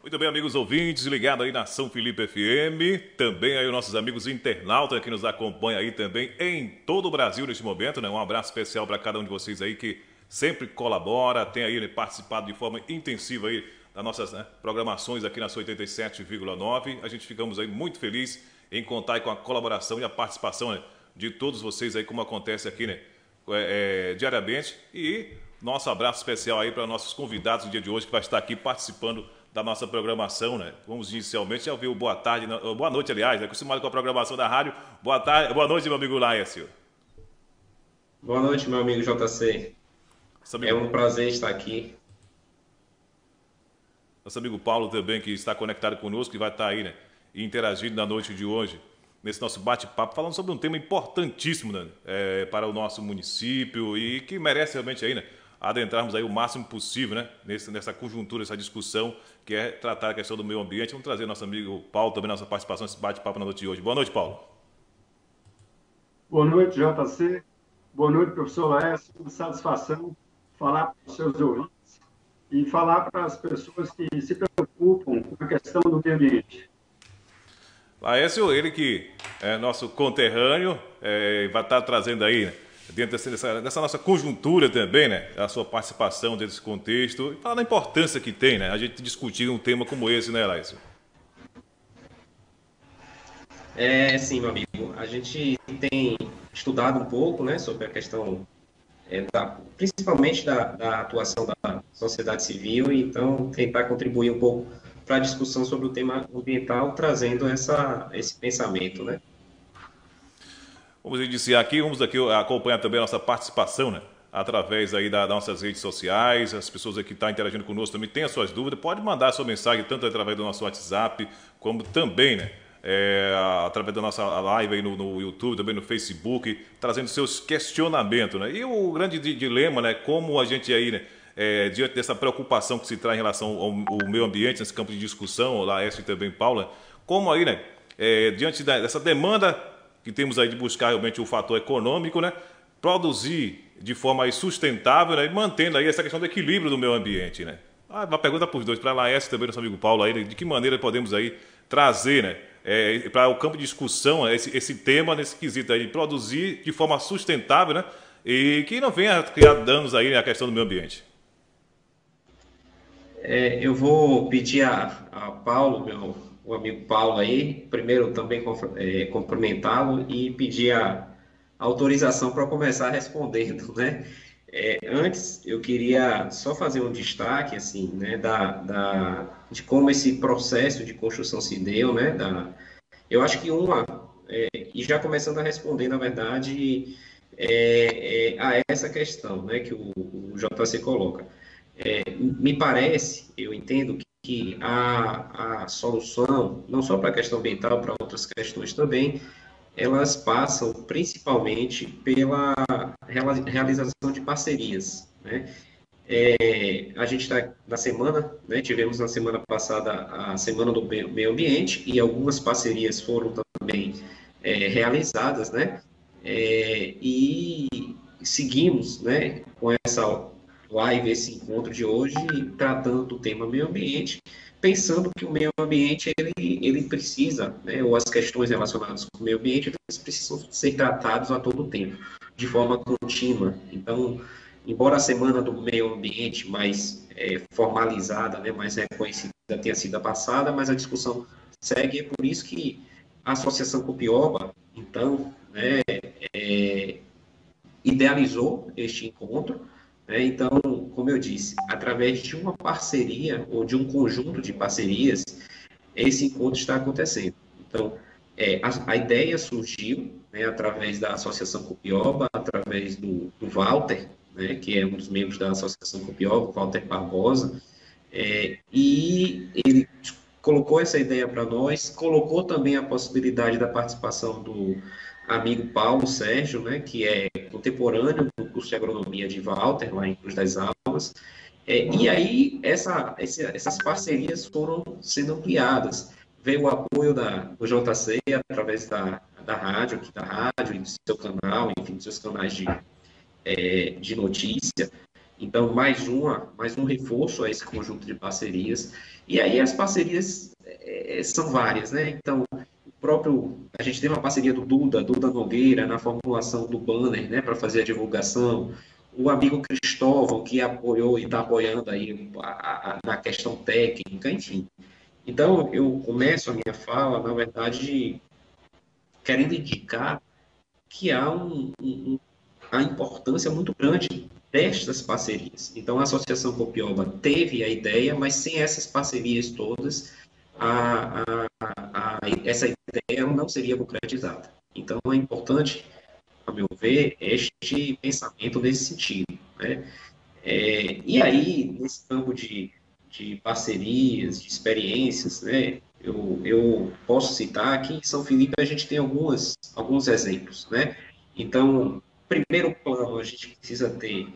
Muito bem, amigos ouvintes, ligado aí na São Felipe FM, também aí os nossos amigos internautas que nos acompanham aí também em todo o Brasil neste momento, né? Um abraço especial para cada um de vocês aí que sempre colabora, tem aí, né, participado de forma intensiva aí das nossas, né, programações aqui na sua 87,9. A gente ficamos aí muito felizes em contar aí com a colaboração e a participação, né, de todos vocês aí, como acontece aqui, né, diariamente. E nosso abraço especial aí para nossos convidados do dia de hoje que vai estar aqui participando da nossa programação, né? Vamos inicialmente já ouvir o boa tarde, boa noite, aliás, né? Acostumado com a programação da rádio. Boa tarde, boa noite, meu amigo Laércio. Boa noite, meu amigo JC. Nosso É amigo, um prazer estar aqui. nosso amigo Paulo também, que está conectado conosco, que vai estar aí, né? Interagindo na noite de hoje, nesse nosso bate-papo, falando sobre um tema importantíssimo, né? Para o nosso município e que merece realmente aí, né, adentrarmos aí o máximo possível, né, nessa conjuntura, essa discussão, que é tratar a questão do meio ambiente. Vamos trazer nosso amigo Paulo também, nossa participação nesse bate-papo na noite de hoje. Boa noite, Paulo. Boa noite, JC. Boa noite, professor Laércio. Uma satisfação falar para os seus ouvintes e falar para as pessoas que se preocupam com a questão do meio ambiente. Laércio, ele que é nosso conterrâneo, vai estar trazendo aí, né, dentro dessa nossa conjuntura também, né, a sua participação dentro desse contexto, e falar da importância que tem, né, a gente discutir um tema como esse, né, Laércio? Sim, meu amigo. A gente tem estudado um pouco, né, sobre a questão, principalmente da atuação da sociedade civil, e então tentar contribuir um pouco para a discussão sobre o tema ambiental, trazendo esse pensamento, né? Vamos iniciar aqui, vamos aqui acompanhar também a nossa participação, né? Através aí das nossas redes sociais, as pessoas aqui que estão interagindo conosco também têm as suas dúvidas, pode mandar a sua mensagem tanto através do nosso WhatsApp, como também, né, através da nossa live aí no YouTube, também no Facebook, trazendo seus questionamentos, né? E o grande dilema, né, como a gente aí, né, diante dessa preocupação que se traz em relação ao meio ambiente, nesse campo de discussão, lá e também Paula, como aí, né, diante dessa demanda que temos aí de buscar realmente o fator econômico, né? Produzir de forma aí sustentável, né? E mantendo aí essa questão do equilíbrio do meio ambiente, né? Uma pergunta para os dois, para a Laércio e também nosso amigo Paulo aí, de que maneira podemos aí trazer, né, para o campo de discussão esse tema nesse quesito aí, de produzir de forma sustentável, né? E que não venha criar danos aí na questão do meio ambiente. Eu vou pedir a Paulo, o amigo Paulo aí, primeiro também cumprimentá-lo e pedir a autorização para começar respondendo, né? Antes, eu queria só fazer um destaque, assim, né, de como esse processo de construção se deu, né? Eu acho que e já começando a responder, na verdade, a essa questão, né, que o JC coloca. Me parece, eu entendo que a solução, não só para a questão ambiental, para outras questões também, elas passam principalmente pela realização de parcerias, né? A gente está na semana, né? Tivemos na semana passada a Semana do Meio Ambiente e algumas parcerias foram também realizadas, né? E seguimos, né, com essa live, esse encontro de hoje, tratando do tema meio ambiente, pensando que o meio ambiente ele precisa, né, ou as questões relacionadas com o meio ambiente, eles precisam ser tratados a todo tempo, de forma contínua. Então, embora a semana do meio ambiente mais formalizada, né, mais reconhecida tenha sido a passada, mas a discussão segue, é por isso que a Associação Copioba, então, né, idealizou este encontro, né? Então, como eu disse, através de uma parceria ou de um conjunto de parcerias, esse encontro está acontecendo. Então, a ideia surgiu, né, através da Associação Copioba, através do Walter, né, que é um dos membros da Associação Copioba, Walter Barbosa, e ele colocou essa ideia para nós, colocou também a possibilidade da participação do amigo Paulo Sérgio, né, que é contemporâneo do curso de agronomia de Walter, lá em Cruz das Almas. E aí essas parcerias foram sendo ampliadas. Veio o apoio do JC através da rádio, aqui da rádio, e do seu canal, enfim, dos seus canais de notícia. Então, mais um reforço a esse conjunto de parcerias. E aí as parcerias são várias, né? Então, a gente teve uma parceria do Duda Nogueira, na formulação do banner, né, para fazer a divulgação. O amigo Cristóvão, que apoiou e está apoiando aí na questão técnica, enfim. Então, eu começo a minha fala, na verdade, querendo indicar que há a importância muito grande destas parcerias. Então, a Associação Copioba teve a ideia, mas sem essas parcerias todas, essa ideia não seria concretizada. Então, é importante, a meu ver, este pensamento nesse sentido, né? E aí, nesse campo de parcerias, de experiências, né, eu posso citar que em São Felipe a gente tem alguns exemplos, né? Então, primeiro plano, a gente precisa ter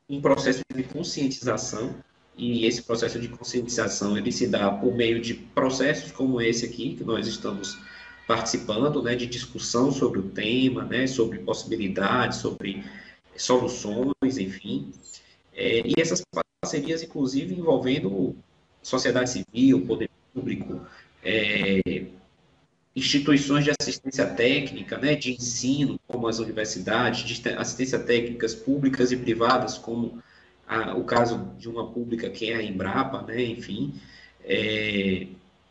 um processo de conscientização, e esse processo de conscientização ele se dá por meio de processos como esse aqui, que nós estamos participando, né, de discussão sobre o tema, né, sobre possibilidades, sobre soluções, enfim. E essas parcerias, inclusive, envolvendo sociedade civil, poder público, instituições de assistência técnica, né, de ensino, como as universidades, de assistência técnicas públicas e privadas, como o caso de uma pública que é a Embrapa, né, enfim.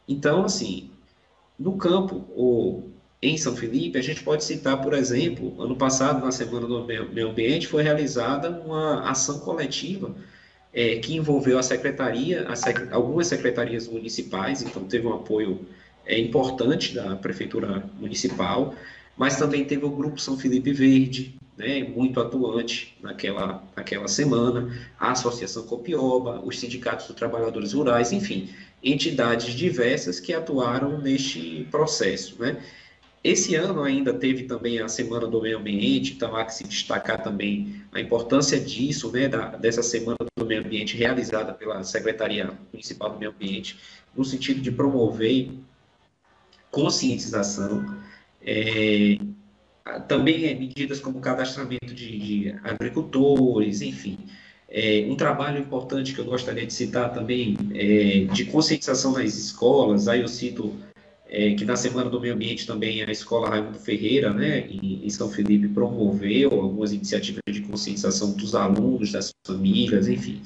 Então, assim, no campo ou em São Felipe, a gente pode citar, por exemplo, ano passado, na Semana do Meio Ambiente, foi realizada uma ação coletiva que envolveu algumas secretarias municipais, então teve um apoio importante da Prefeitura Municipal, mas também teve o Grupo São Felipe Verde, né, muito atuante naquela semana, a Associação Copioba, os sindicatos dos trabalhadores rurais, enfim, entidades diversas que atuaram neste processo, né? Esse ano ainda teve também a Semana do Meio Ambiente, então há que se destacar também a importância disso, né, dessa Semana do Meio Ambiente realizada pela Secretaria Municipal do Meio Ambiente, no sentido de promover conscientização, também medidas como cadastramento de agricultores, enfim. Um trabalho importante que eu gostaria de citar também de conscientização nas escolas, aí eu cito que na Semana do Meio Ambiente também a Escola Raimundo Ferreira, né, em São Felipe, promoveu algumas iniciativas de conscientização dos alunos, das famílias, enfim.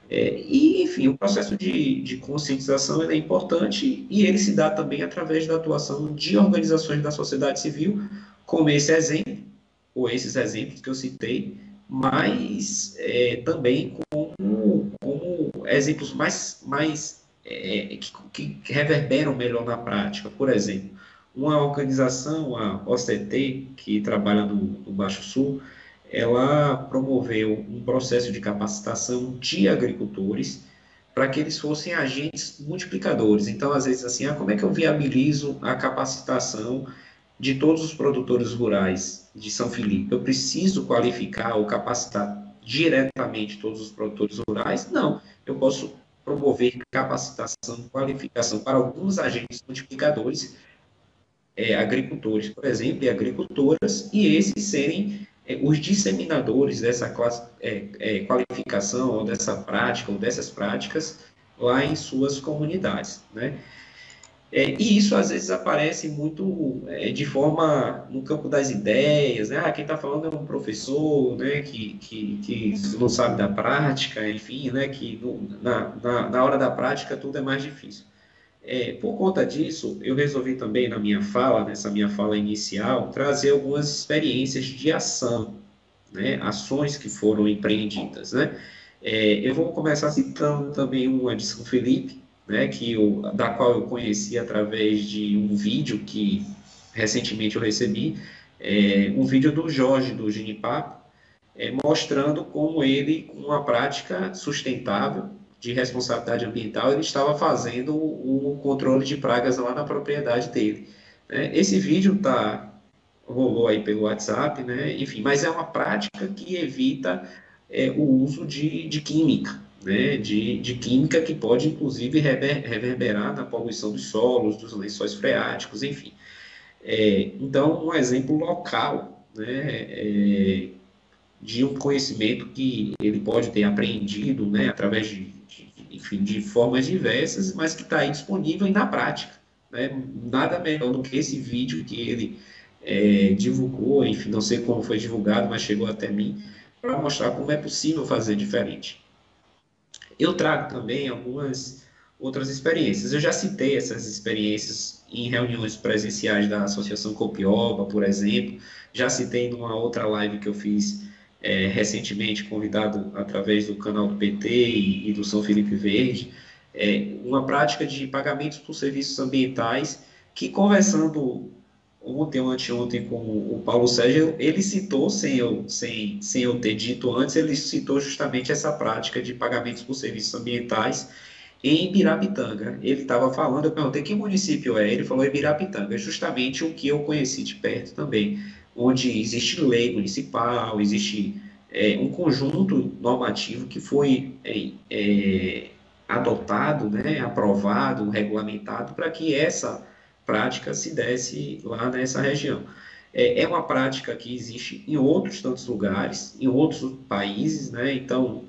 Enfim, o processo de conscientização é importante e ele se dá também através da atuação de organizações da sociedade civil, como esse exemplo, ou esses exemplos que eu citei, mas também como exemplos que reverberam melhor na prática. Por exemplo, uma organização, a OCT, que trabalha no Baixo Sul, ela promoveu um processo de capacitação de agricultores para que eles fossem agentes multiplicadores. Então, às vezes, assim, como é que eu viabilizo a capacitação de todos os produtores rurais de São Felipe? Eu preciso qualificar ou capacitar diretamente todos os produtores rurais? Não, eu posso promover capacitação, qualificação para alguns agentes multiplicadores, agricultores, por exemplo, e agricultoras, e esses serem os disseminadores dessa qualificação, ou dessa prática, ou dessas práticas, lá em suas comunidades, né? E isso às vezes aparece muito de forma no campo das ideias, né? Quem está falando é um professor, né? Que não sabe da prática, enfim, né? Que na hora da prática tudo é mais difícil. Por conta disso, eu resolvi também nessa minha fala inicial, trazer algumas experiências de ação, né? Ações que foram empreendidas, né? Eu vou começar citando também uma de São Felipe, né, da qual eu conheci através de um vídeo que recentemente eu recebi, um vídeo do Jorge, do Ginipapo, mostrando como ele, com uma prática sustentável de responsabilidade ambiental, ele estava fazendo o controle de pragas lá na propriedade dele. Esse vídeo rolou aí pelo WhatsApp, né, enfim, mas é uma prática que evita o uso de química, né, de química que pode, inclusive, reverberar na poluição dos solos, dos lençóis freáticos, enfim. Então, um exemplo local, né, de um conhecimento que ele pode ter aprendido, né, através enfim, de formas diversas, mas que está aí disponível e na prática, né? Nada melhor do que esse vídeo que ele divulgou, enfim, não sei como foi divulgado, mas chegou até mim, para mostrar como é possível fazer diferente. Eu trago também algumas outras experiências. Eu já citei essas experiências em reuniões presenciais da Associação Copioba, por exemplo. Já citei numa outra live que eu fiz recentemente, convidado através do canal do PT e do São Felipe Verde, uma prática de pagamentos por serviços ambientais que, conversando ontem ou anteontem com o Paulo Sérgio, ele citou, sem eu ter dito antes, ele citou justamente essa prática de pagamentos por serviços ambientais em Ibirapitanga. Ele estava falando, eu perguntei que município é, ele falou Ibirapitanga, justamente o que eu conheci de perto também, onde existe lei municipal, existe um conjunto normativo que foi adotado, né, aprovado, regulamentado, para que essa prática se desse lá nessa região. É uma prática que existe em outros tantos lugares, em outros países, né? Então,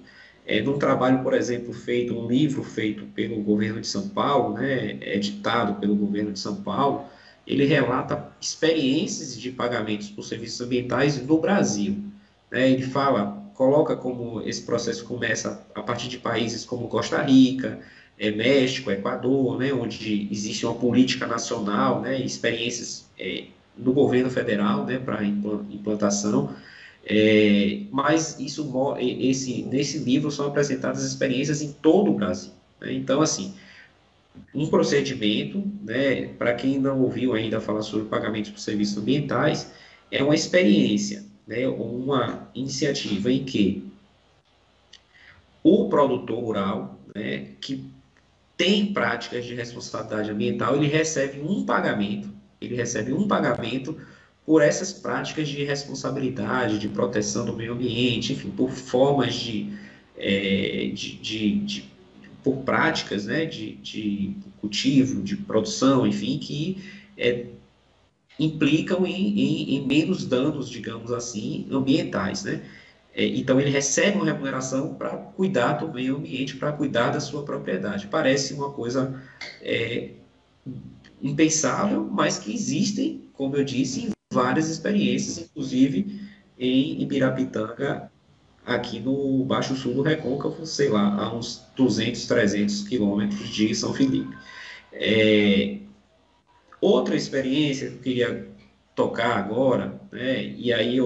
num trabalho, por exemplo, um livro feito pelo governo de São Paulo, né, editado pelo governo de São Paulo, ele relata experiências de pagamentos por serviços ambientais no Brasil, né? Ele coloca como esse processo começa a partir de países como Costa Rica, México, Equador, né, onde existe uma política nacional, né, experiências do governo federal, né, para implantação, mas nesse livro são apresentadas experiências em todo o Brasil, né? Então, assim, um procedimento, né, para quem não ouviu ainda falar sobre pagamentos por serviços ambientais, é uma experiência, né, uma iniciativa em que o produtor rural, né, que tem práticas de responsabilidade ambiental, ele recebe um pagamento por essas práticas de responsabilidade, de proteção do meio ambiente, enfim, por formas por práticas, né, de cultivo, de produção, enfim, que implicam em menos danos, digamos assim, ambientais, né? Então, ele recebe uma remuneração para cuidar do meio ambiente, para cuidar da sua propriedade. Parece uma coisa impensável, mas que existem, como eu disse, em várias experiências, inclusive em Ibirapitanga, aqui no Baixo Sul do Recôncavo, sei lá, a uns 200, 300 quilômetros de São Felipe. Outra experiência que eu queria tocar agora, né, e aí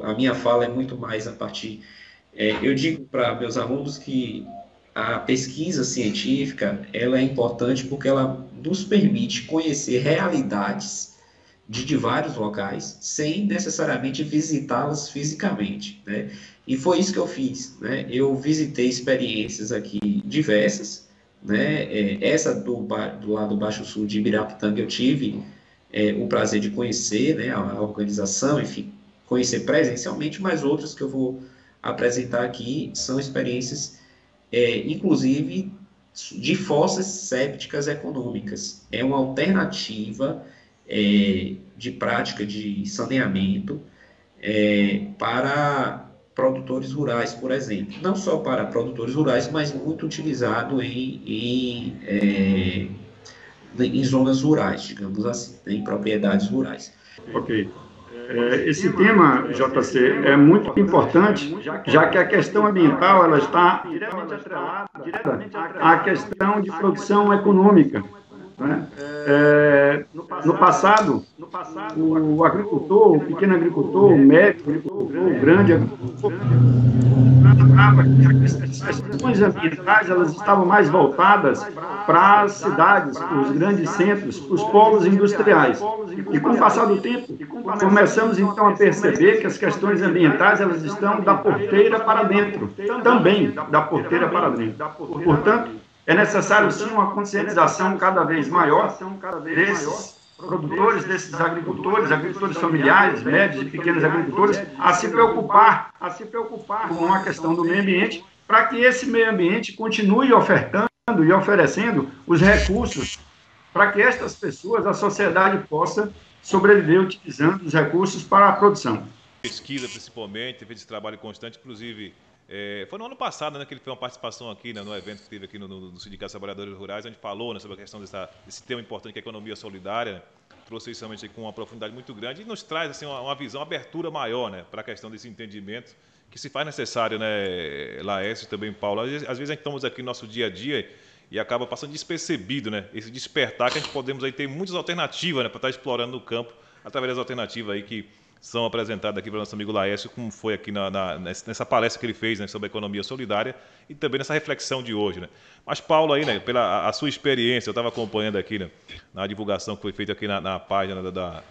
a minha fala é muito mais a partir... eu digo para meus alunos que a pesquisa científica ela é importante porque ela nos permite conhecer realidades de vários locais sem necessariamente visitá-las fisicamente, né? E foi isso que eu fiz, né? Eu visitei experiências aqui diversas, né? Essa do lado Baixo Sul de Ibirapitanga eu tive o prazer de conhecer, né, a organização, enfim, conhecer presencialmente, mas outras que eu vou apresentar aqui são experiências, inclusive, de fossas sépticas econômicas. É uma alternativa de prática de saneamento para produtores rurais, por exemplo. Não só para produtores rurais, mas muito utilizado em zonas rurais, digamos assim, em propriedades rurais. Ok. Esse tema, JC, é muito importante, já que a questão ambiental ela está diretamente atrelada à questão de produção econômica, né? No passado, o agricultor, o pequeno agricultor, o médio agricultor, o grande agricultor, as questões ambientais elas estavam mais voltadas para as cidades, para os grandes centros, para os polos industriais. E com o passar do tempo, começamos então a perceber que as questões ambientais elas estão da porteira para dentro, também da porteira para dentro. Portanto, é necessário sim uma conscientização cada vez maior desses produtores, desses agricultores familiares, médios e pequenos agricultores, a se preocupar com a questão do meio ambiente, para que esse meio ambiente continue ofertando e oferecendo os recursos para que estas pessoas, a sociedade, possa sobreviver utilizando os recursos para a produção. pesquisa, principalmente, tem feito esse trabalho constante, inclusive, foi no ano passado, né, que ele fez uma participação aqui, né, no evento que teve aqui no Sindicato dos Trabalhadores Rurais, onde falou, né, sobre a questão desse tema importante que é a economia solidária, né, trouxe isso realmente com uma profundidade muito grande e nos traz assim, uma visão, uma abertura maior, né, para a questão desse entendimento que se faz necessário, né, Laércio e também Paulo. Às vezes a gente estamos aqui no nosso dia a dia e acaba passando despercebido, né, esse despertar que a gente podemos aí ter muitas alternativas, né, para estar explorando no campo, através das alternativas aí que são apresentadas aqui para o nosso amigo Laércio, como foi aqui nessa palestra que ele fez, né, sobre a economia solidária e também nessa reflexão de hoje, né. Mas, Paulo, aí, né, pela a sua experiência, eu estava acompanhando aqui, né, na divulgação que foi feita aqui na página da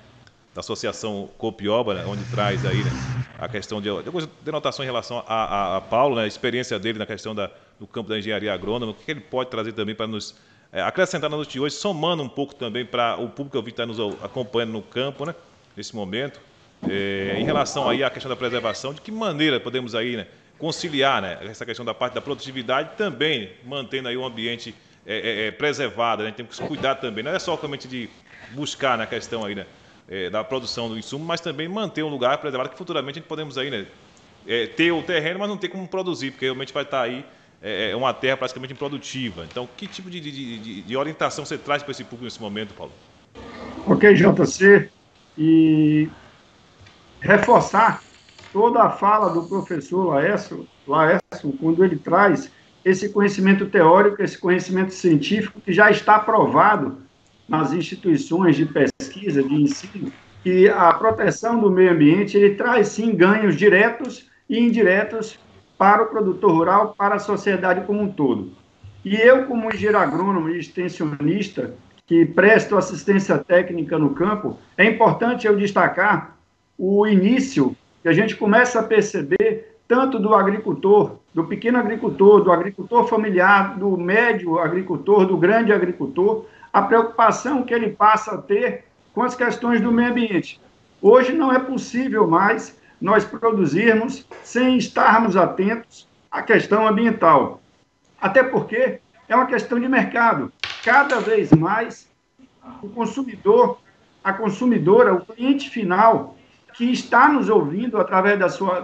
Associação Copioba, né, onde traz aí, né, a questão de algumas denotações em relação a Paulo, né, a experiência dele na questão do campo da engenharia agrônoma, o que ele pode trazer também para nos acrescentar na noite de hoje, somando um pouco também para o público que está nos acompanhando no campo, né, nesse momento. Em relação aí à questão da preservação, de que maneira podemos aí, né, conciliar, né, essa questão da parte da produtividade, também mantendo aí o ambiente preservado, né, temos que cuidar também, não é só somente de buscar na questão aí, né, da produção do insumo, mas também manter um lugar preservado que futuramente a gente podemos aí, né, ter o terreno, mas não ter como produzir, porque realmente vai estar aí uma terra praticamente improdutiva. Então, que tipo de orientação você traz para esse público nesse momento, Paulo? Ok, JC, e reforçar toda a fala do professor Laércio, quando ele traz esse conhecimento teórico, esse conhecimento científico que já está provado nas instituições de pesquisa, de ensino, que a proteção do meio ambiente, ele traz, sim, ganhos diretos e indiretos para o produtor rural, para a sociedade como um todo. E eu, como engenheiro agrônomo e extensionista, que presto assistência técnica no campo, é importante eu destacar o início que a gente começa a perceber tanto do agricultor, do pequeno agricultor, do agricultor familiar, do médio agricultor, do grande agricultor, a preocupação que ele passa a ter com as questões do meio ambiente. Hoje não é possível mais nós produzirmos sem estarmos atentos à questão ambiental. Até porque é uma questão de mercado. Cada vez mais o consumidor, a consumidora, o cliente final que está nos ouvindo através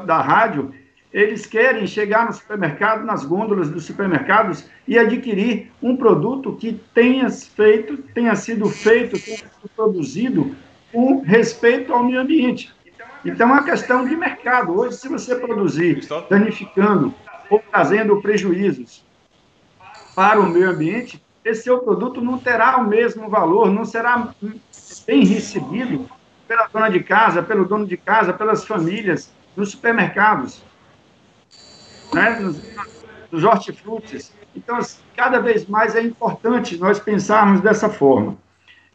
da rádio, eles querem chegar no supermercado, nas gôndolas dos supermercados e adquirir um produto que tenha sido feito, tenha sido produzido com respeito ao meio ambiente. Então, é uma questão de mercado. Hoje, se você produzir danificando ou trazendo prejuízos para o meio ambiente, esse seu produto não terá o mesmo valor, não será bem recebido pela dona de casa, pelo dono de casa, pelas famílias, nos supermercados, né, nos hortifrutis. Então, cada vez mais é importante nós pensarmos dessa forma.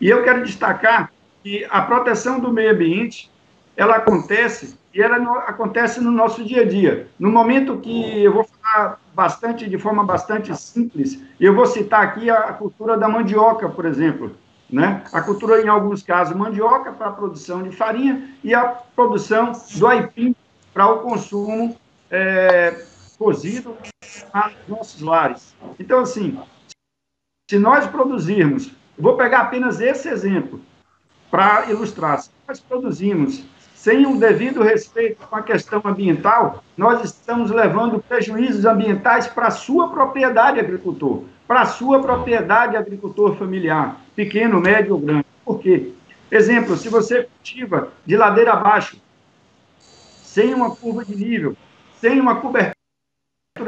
E eu quero destacar que a proteção do meio ambiente, ela acontece, e ela acontece no nosso dia a dia. No momento que eu vou falar de forma bastante simples, eu vou citar aqui a cultura da mandioca, por exemplo, né? A cultura, em alguns casos, mandioca para a produção de farinha e a produção do aipim para o consumo cozido nos nossos lares. Então, assim, se nós produzirmos, vou pegar apenas esse exemplo para ilustrar, se nós produzimos sem um devido respeito com a questão ambiental, nós estamos levando prejuízos ambientais para a sua propriedade, agricultor, para a sua propriedade, agricultor familiar, pequeno, médio ou grande. Por quê? Exemplo, se você cultiva de ladeira abaixo, sem uma curva de nível, sem uma cobertura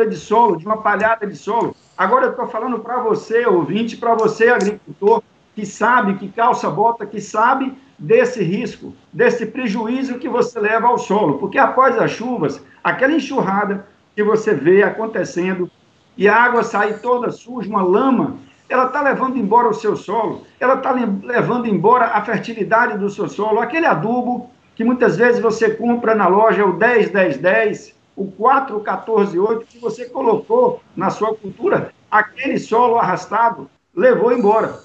de solo, de uma palhada de solo, agora eu estou falando para você, ouvinte, para você, agricultor, que sabe, que calça bota, que sabe desse risco, desse prejuízo que você leva ao solo, porque após as chuvas, aquela enxurrada que você vê acontecendo e a água sai toda suja, uma lama, ela está levando embora o seu solo, ela está levando embora a fertilidade do seu solo, aquele adubo que muitas vezes você compra na loja, o 10-10-10, o 4-14-8, que você colocou na sua cultura, aquele solo arrastado levou embora.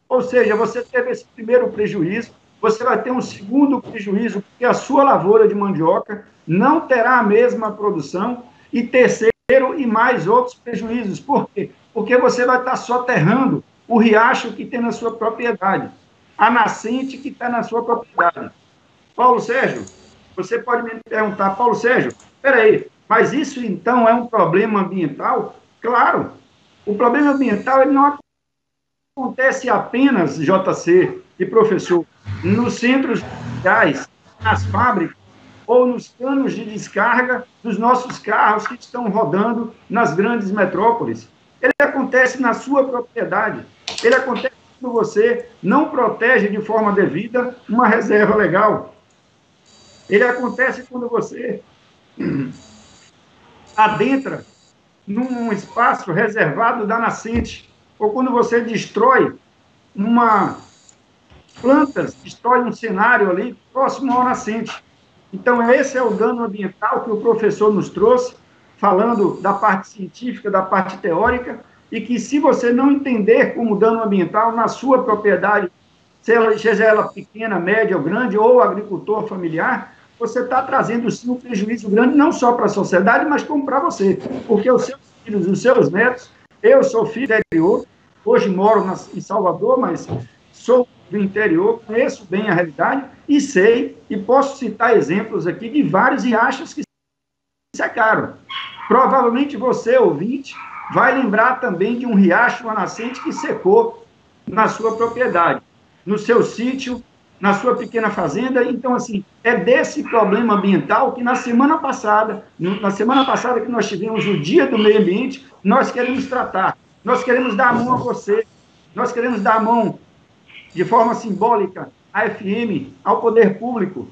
Ou seja, você teve esse primeiro prejuízo, você vai ter um segundo prejuízo, porque a sua lavoura de mandioca não terá a mesma produção, e terceiro, e mais outros prejuízos. Por quê? Porque você vai estar soterrando o riacho que tem na sua propriedade, a nascente que está na sua propriedade. Paulo Sérgio, Você pode me perguntar, Paulo Sérgio, espera aí, mas isso então é um problema ambiental? Claro, o problema ambiental ele não acontece apenas, JC e professor, nos centros industriais, nas fábricas ou nos canos de descarga dos nossos carros que estão rodando nas grandes metrópoles. Ele acontece na sua propriedade. Ele acontece quando você não protege de forma devida uma reserva legal. Ele acontece quando você adentra num espaço reservado da nascente, ou quando você destrói plantas, destrói um cenário ali próximo ao nascente. Então, esse é o dano ambiental que o professor nos trouxe, falando da parte científica, da parte teórica, e que se você não entender como dano ambiental na sua propriedade, seja ela pequena, média ou grande, ou agricultor familiar, você está trazendo, sim, um prejuízo grande, não só para a sociedade, mas como para você. Porque os seus filhos, os seus netos, eu sou filho do interior, hoje moro em Salvador, mas sou do interior, conheço bem a realidade e sei, e posso citar exemplos aqui de vários riachos que secaram. Provavelmente você, ouvinte, vai lembrar também de um riacho, uma nascente que secou na sua propriedade, no seu sítio, na sua pequena fazenda. Então, assim, é desse problema ambiental que na semana passada que nós tivemos o Dia do Meio Ambiente, nós queremos tratar. Nós queremos dar a mão a você, nós queremos dar a mão de forma simbólica à FM, ao poder público,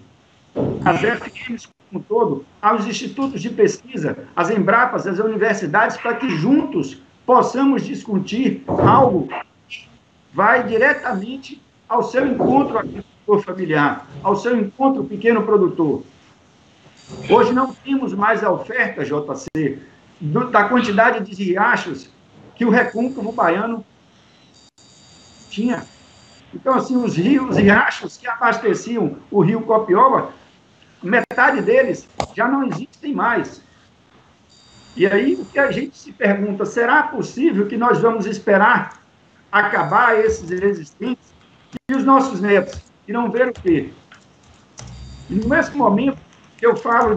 às FMs como um todo, aos institutos de pesquisa, às Embrapas, às universidades, para que juntos possamos discutir algo que vai diretamente ao seu encontro agricultor familiar, ao seu encontro pequeno produtor. Hoje não temos mais a oferta, JC, da quantidade de riachos que o recôncavo baiano tinha. Então, assim, os riachos que abasteciam o rio Copioba, metade deles já não existem mais. E aí, o que a gente se pergunta, será possível que nós vamos esperar acabar esses existentes e os nossos netos irão ver o quê? E no mesmo momento que eu falo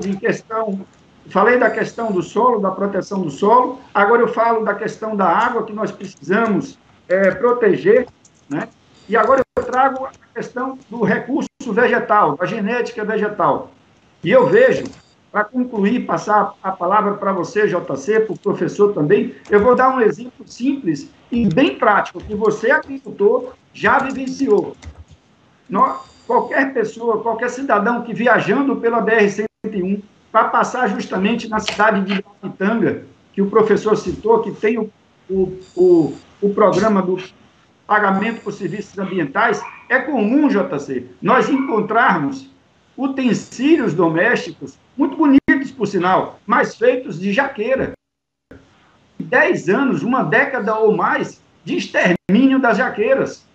falei da questão do solo, da proteção do solo, agora eu falo da questão da água que nós precisamos proteger, né? E agora eu trago a questão do recurso vegetal, da genética vegetal. E eu vejo, para concluir, passar a palavra para você, JC, para o professor também, eu vou dar um exemplo simples e bem prático, que você, agricultor, já vivenciou. Qualquer pessoa, qualquer cidadão que viajando pela BR-101, para passar justamente na cidade de Itanga, que o professor citou, que tem o programa do pagamento por serviços ambientais, é comum, JC, nós encontrarmos utensílios domésticos, muito bonitos, por sinal, mas feitos de jaqueira. 10 anos, uma década ou mais de extermínio das jaqueiras,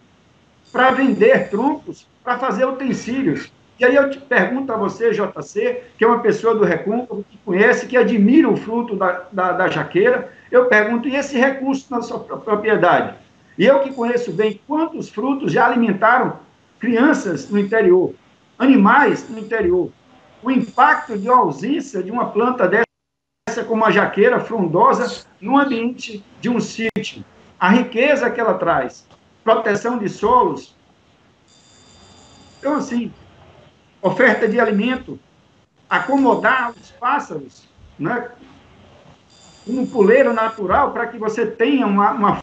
para vender troncos, para fazer utensílios. E aí eu te pergunto a você, JC, que é uma pessoa do recôncavo, que conhece, que admira o fruto da jaqueira, eu pergunto, e esse recurso na sua propriedade? E eu que conheço bem quantos frutos já alimentaram crianças no interior, animais no interior. O impacto de ausência de uma planta dessa como a jaqueira frondosa no ambiente de um sítio. A riqueza que ela traz, proteção de solos. Então, assim, oferta de alimento, acomodar os pássaros, né, um puleiro natural para que você tenha uma...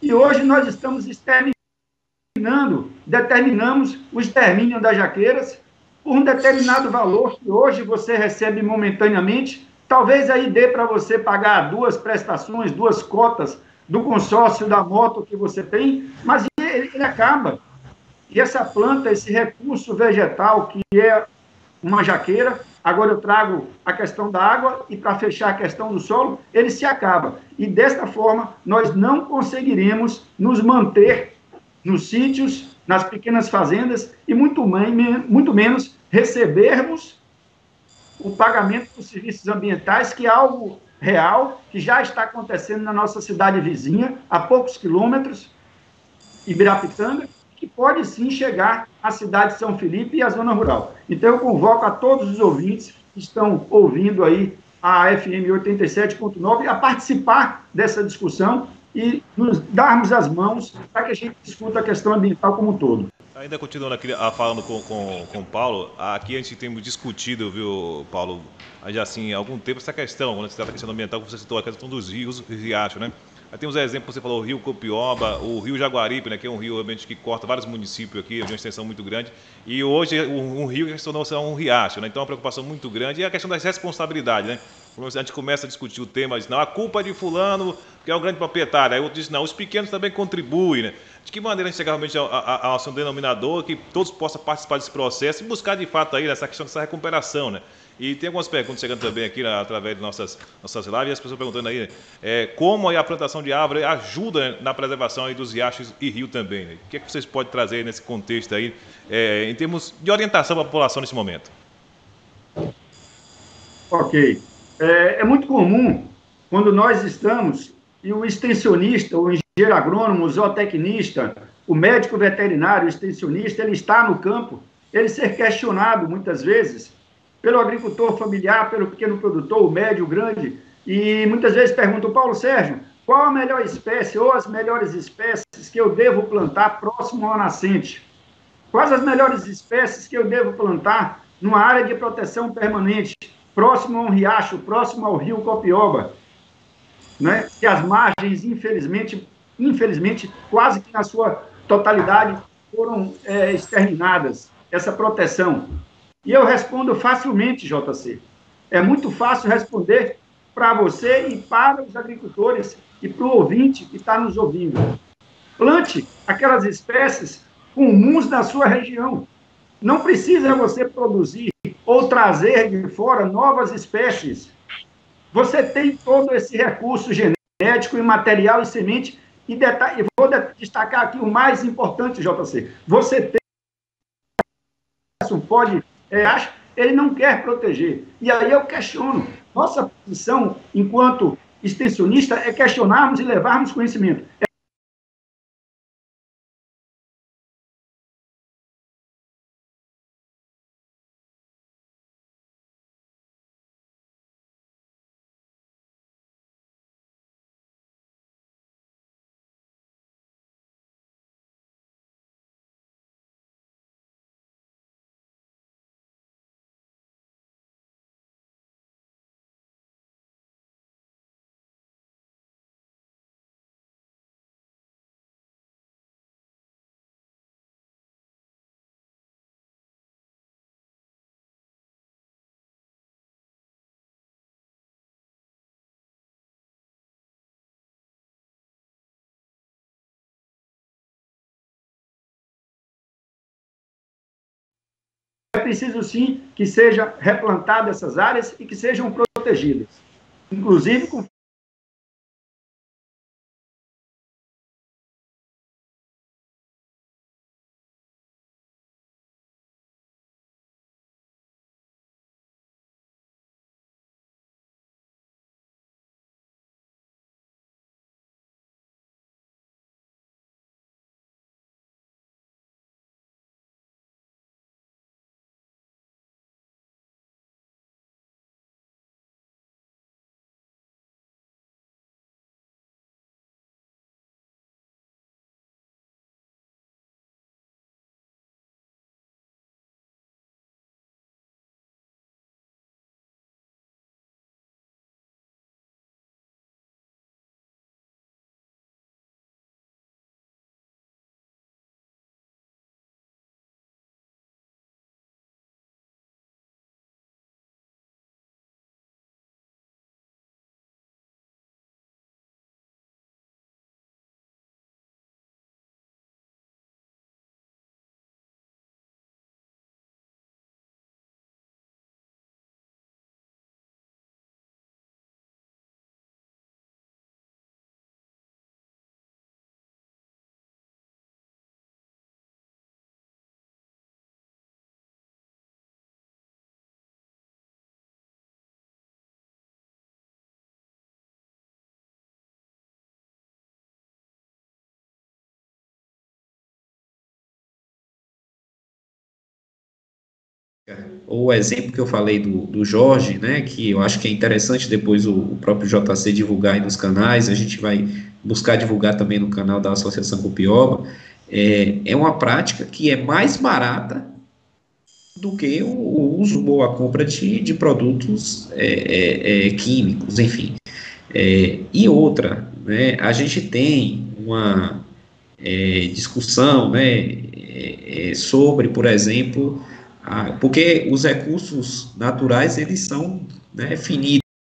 E hoje nós estamos determinamos o extermínio das jaqueiras por um determinado valor que hoje você recebe momentaneamente, talvez aí dê para você pagar 2 prestações, 2 cotas do consórcio da moto que você tem, mas ele acaba. E essa planta, esse recurso vegetal que é uma jaqueira, agora eu trago a questão da água e para fechar a questão do solo, ele se acaba. E desta forma, nós não conseguiremos nos manter nos sítios, nas pequenas fazendas e muito menos recebermos o pagamento dos serviços ambientais, que é algo real, que já está acontecendo na nossa cidade vizinha, a poucos quilômetros, Ibirapitanga, que pode sim chegar à cidade de São Felipe e à zona rural. Então, eu convoco a todos os ouvintes que estão ouvindo aí a FM 87.9 a participar dessa discussão e nos darmos as mãos para que a gente discuta a questão ambiental como um todo. Ainda continuando aqui, falando com o Paulo, aqui a gente tem discutido, viu, Paulo, já assim, há algum tempo essa questão, quando se trata da questão ambiental, como você citou, a questão dos rios e riachos, né? Aí tem uns exemplos, você falou o Rio Copioba, o Rio Jaguaribe, né, que é um rio realmente que corta vários municípios aqui, de uma extensão muito grande, e hoje um rio que se tornou um riacho, né? Então é uma preocupação muito grande, e a questão das responsabilidades, né? Quando a gente começa a discutir o tema, diz, não, a culpa é de fulano, que é o grande proprietário, aí o outro diz, não, os pequenos também contribuem, né? De que maneira a gente chega realmente ao seu denominador, que todos possam participar desse processo e buscar de fato aí essa questão dessa recuperação, né? E tem algumas perguntas chegando também aqui, né, através de nossas lives, e as pessoas perguntando aí, como aí a plantação de árvore ajuda, né, na preservação aí dos riachos e rio também, né? O que é que vocês podem trazer nesse contexto aí, em termos de orientação para a população nesse momento? Ok. É muito comum, quando nós estamos, e o extensionista, o engenheiro agrônomo, o zootecnista, o médico veterinário, o extensionista, ele está no campo, ele ser questionado, muitas vezes, pelo agricultor familiar, pelo pequeno produtor, o médio, o grande, e muitas vezes perguntam, Paulo Sérgio, qual a melhor espécie ou as melhores espécies que eu devo plantar próximo à nascente? Quais as melhores espécies que eu devo plantar numa área de proteção permanente, próximo a um riacho, próximo ao rio Copioba, né? Que as margens, infelizmente, quase que na sua totalidade foram exterminadas, essa proteção. E eu respondo facilmente, JC. É muito fácil responder para você e para os agricultores e para o ouvinte que está nos ouvindo. Plante aquelas espécies comuns da sua região. Não precisa você produzir ou trazer de fora novas espécies. Você tem todo esse recurso genético e material e semente. E vou destacar aqui o mais importante, JC. Você tem, pode, ele não quer proteger. E aí eu questiono. Nossa posição, enquanto extensionista, é questionarmos e levarmos conhecimento. É preciso, sim, que sejam replantadas essas áreas e que sejam protegidas, inclusive com ou o exemplo que eu falei do Jorge, né, que eu acho que é interessante depois o próprio JC divulgar aí nos canais, a gente vai buscar divulgar também no canal da Associação Copioba, é uma prática que é mais barata do que o uso ou a compra de produtos químicos, enfim. E outra, né, a gente tem uma discussão, né, sobre, por exemplo, porque os recursos naturais, eles são, né, finitos.